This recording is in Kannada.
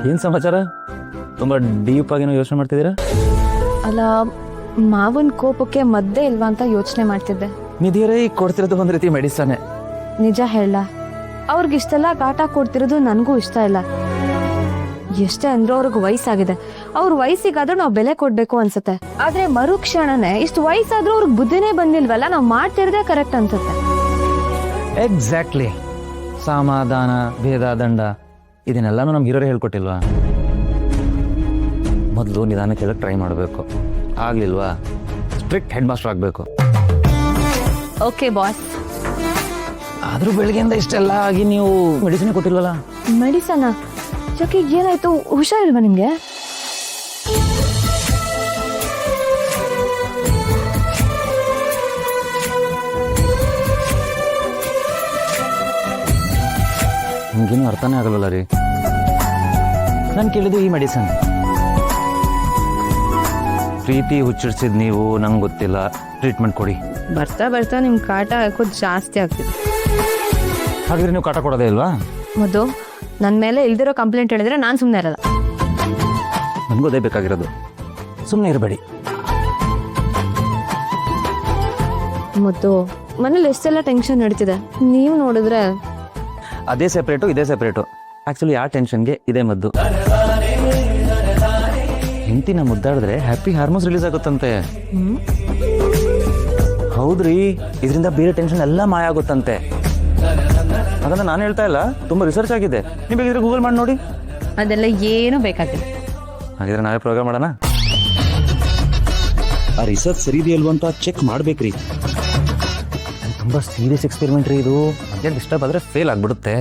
ಏನು ಸಮಾಚಾರ? ತುಂಬ ಡೀಪ್ ಆಗಿನೋ ಯೋಚನೆ ಮಾಡ್ತಿದ್ದೀರಾ? ಅಲ್ಲ, ಮಾವನ್ ಕೋಪಕ್ಕೆ ಮದ್ದೆ ಇಲ್ವಾ ಅಂತ ಯೋಚನೆ ಮಾಡ್ತಿದ್ದೆ. ನಿಧಿಯರೇ ಈಗ ಕೊಡ್ತಿರೋದು ಒಂದು ರೀತಿ ಮೆಡಿಸನ್ನೇ. ನಿಜ ಹೇಳ, ಅವ್ರಿಗಿಷ್ಟೆಲ್ಲ ಕಾಟ ಕೊಡ್ತಿರೋದು ನನಗೂ ಇಷ್ಟ ಇಲ್ಲ. ಎಷ್ಟೇ ಅಂದ್ರೂ ಅವ್ರಿಗೆ ವಯಸ್ಸಾಗಿದೆ, ಅವ್ರ ವಯಸ್ಸಿಗಾದ್ರೂ ನಾವು ಬೆಲೆ ಕೊಡ್ಬೇಕು ಅನ್ಸುತ್ತೆ. ಆದ್ರೆ ಮರುಕ್ಷಣನೇ ಇಷ್ಟು ವಯಸ್ಸಾದ್ರೂ ಅವ್ರಿಗೆ ಬುದ್ಧಿನೇ ಬಂದಿಲ್ವಲ್ಲ, ನಾವು ಮಾಡ್ತಿರೋದೇ ಕರೆಕ್ಟ್ ಅನ್ಸುತ್ತೆ. ಎಕ್ಸಾಕ್ಟ್ಲಿ. ಸಮಾಧಾನ, ಭೇದ, ದಂಡ ಇದನ್ನೆಲ್ಲಾನು ನಮ್ಮ ಹೀರೋರೇ ಹೇಳ್ಕೊಟ್ಟಿಲ್ವಾ? ಮೊದಲು ನಿಧಾನ ಕೇಳಕ್ಕೆ ಟ್ರೈ ಮಾಡಬೇಕು. ಆಗ್ಲಿಲ್ವಾ ಸ್ಟ್ರಿಕ್ಟ್ ಹೆಡ್ ಮಾಸ್ಟರ್ ಆಗಬೇಕು. Okay boss. ಆದ್ರೂ ಬೆಳಗ್ಗೆಯಿಂದ ಇಷ್ಟೆಲ್ಲ ಆಗಿ ನೀವು ಮೆಡಿಸಿನ್ ಕೊಟ್ಟಿಲ್ವಲ್ಲ? ಮೆಡಿಸನ? ಯಾಕೆ, ಏನಾಯ್ತು? ಹುಷಾರಿಲ್ವಾ ನಿಮ್ಗೆ? ನಿಮ್ಗೇನು ಅರ್ಥನೇ ಆಗಲ್ವಲ್ಲ ರೀ. ನಾನು ಕೇಳಿದ್ದು ಈ ಮೆಡಿಸನ್. ಪ್ರೀತಿ ಹುಚ್ಚಿಡ್ಸಿದ್ ನೀವು, ನಂಗೆ ಗೊತ್ತಿಲ್ಲ, ಟ್ರೀಟ್ಮೆಂಟ್ ಕೊಡಿ. ಬರ್ತಾ ಬರ್ತಾ ನಿಮ್ ಕಾಟ ಹಾಕೋದು ಜಾಸ್ತಿ ಆಗ್ತಿದೆ. ಹಾಗಿದ್ರೆ ನೀವು ಕಾಟ ಕೊಡೋದೇ ಇಲ್ವಾ? ಮೊದಲು ನನ್ನ ಮೇಲೆ ಇಲ್ದಿರೋ ಕಂಪ್ಲೇಂಟ್ ಹೇಳಿದ್ರೆ ನಾನು ಸುಮ್ಮನೆ ಇರಲ್ಲ. ನನಗೂ ಅದೇ ಬೇಕಾಗಿರೋದು, ಸುಮ್ಮನೆ ಇರಬೇಡಿ. ಮತ್ತು ಮನೇಲಿ ಎಷ್ಟೆಲ್ಲ ಟೆನ್ಷನ್ ನಡೀತಿದೆ, ನೀವು ನೋಡಿದ್ರೆ. ಅದೇ ಸೆಪ್ರೇಟು, ಇದೇ ಸೆಪ್ರೇಟು. ಆ್ಯಕ್ಚುಲಿ ಆ ಟೆನ್ಷನ್ಗೆ ಇದೇ ಮದ್ದು. ಹೆಂಡತಿನ ಮುದ್ದಾಡಿದ್ರೆ ಹ್ಯಾಪಿ ಹಾರ್ಮೋನ್ಸ್ ರಿಲೀಸ್ ಆಗುತ್ತಂತೆ. ಹೌದ್ರಿ, ಇದರಿಂದ ಬೇರೆ ಟೆನ್ಷನ್ ಎಲ್ಲ ಮಾಯ ಆಗುತ್ತಂತೆ. ಹಾಗಂದ್ರೆ ನಾನು ಹೇಳ್ತಾ ಇಲ್ಲ, ತುಂಬ ರಿಸರ್ಚ್ ಆಗಿದೆ. ನೀವು ಬೇಕಿದ್ರೆ ಗೂಗಲ್ ಮಾಡಿ ನೋಡಿ. ಅದೆಲ್ಲ ಏನೂ ಬೇಕಾಗಿಲ್ಲ. ಹಾಗಿದ್ರೆ ನಾವೇ ಪ್ರೋಗ್ರಾಮ್ ಮಾಡೋಣ. ಆ ರಿಸರ್ಚ್ ಸರಿ ಇದೆಯಲ್ವ ಅಂತ ಚೆಕ್ ಮಾಡ್ಬೇಕ್ರಿ. ತುಂಬ ಸೀರಿಯಸ್ ಎಕ್ಸ್ಪೆರಿಮೆಂಟ್ ರೀ ಇದು. ಡಿಸ್ಟರ್ಬ್ ಆದರೆ ಫೇಲ್ ಆಗಿಬಿಡುತ್ತೆ.